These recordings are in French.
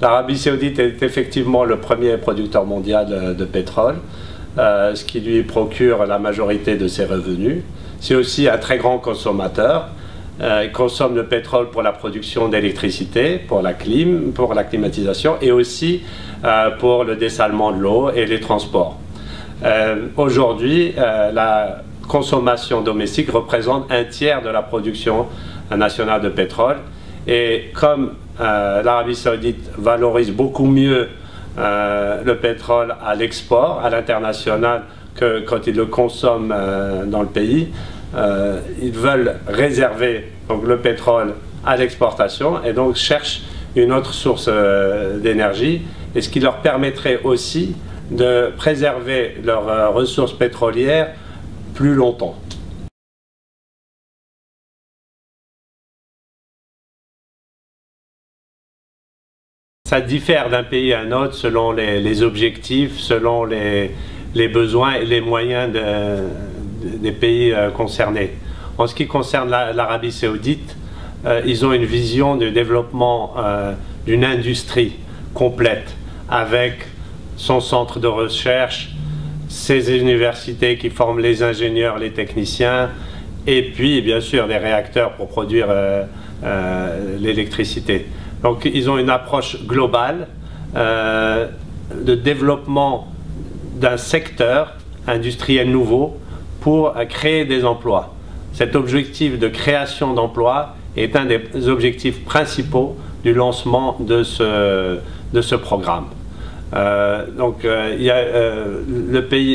L'Arabie Saoudite est effectivement le premier producteur mondial de pétrole, ce qui lui procure la majorité de ses revenus. C'est aussi un très grand consommateur. Il consomme le pétrole pour la production d'électricité, pour la clim, pour la climatisation et aussi pour le dessalement de l'eau et les transports. Aujourd'hui, la consommation domestique représente un tiers de la production nationale de pétrole. Et comme l'Arabie Saoudite valorise beaucoup mieux le pétrole à l'export, à l'international, que quand ils le consomment dans le pays, ils veulent réserver donc, le pétrole à l'exportation et donc cherchent une autre source d'énergie, et ce qui leur permettrait aussi de préserver leurs ressources pétrolières plus longtemps. Ça diffère d'un pays à un autre selon les objectifs, selon les besoins et les moyens des pays concernés. En ce qui concerne l'Arabie Saoudite, ils ont une vision de développement d'une industrie complète avec son centre de recherche, ses universités qui forment les ingénieurs, les techniciens, et puis bien sûr des réacteurs pour produire l'électricité. Donc ils ont une approche globale de développement d'un secteur industriel nouveau pour créer des emplois. Cet objectif de création d'emplois est un des objectifs principaux du lancement de ce programme.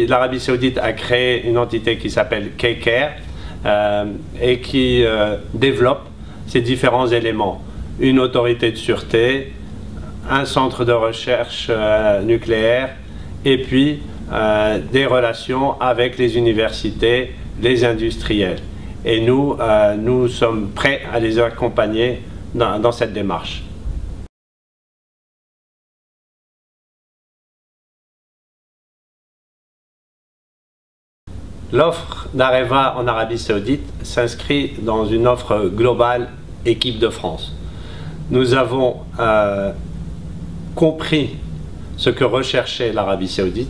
L'Arabie Saoudite a créé une entité qui s'appelle KCARE et qui développe ces différents éléments. Une autorité de sûreté, un centre de recherche nucléaire et puis des relations avec les universités, les industriels. Et nous, nous sommes prêts à les accompagner dans cette démarche. L'offre d'Areva en Arabie Saoudite s'inscrit dans une offre globale équipe de France. Nous avons compris ce que recherchait l'Arabie Saoudite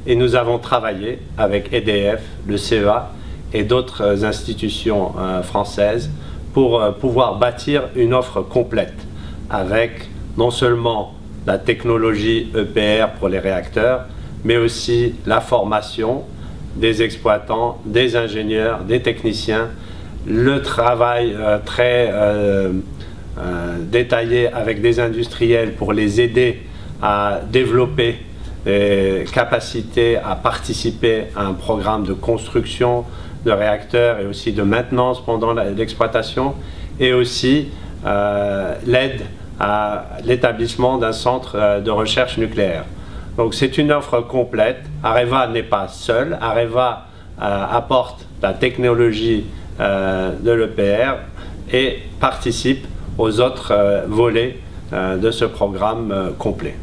et nous avons travaillé avec EDF, le CEA et d'autres institutions françaises pour pouvoir bâtir une offre complète avec non seulement la technologie EPR pour les réacteurs, mais aussi la formation des exploitants, des ingénieurs, des techniciens, le travail très détaillé avec des industriels pour les aider à développer des capacités à participer à un programme de construction de réacteurs et aussi de maintenance pendant l'exploitation, et aussi l'aide à l'établissement d'un centre de recherche nucléaire. Donc c'est une offre complète. Areva n'est pas seule. Areva apporte la technologie de l'EPR et participe aux autres volets de ce programme complet.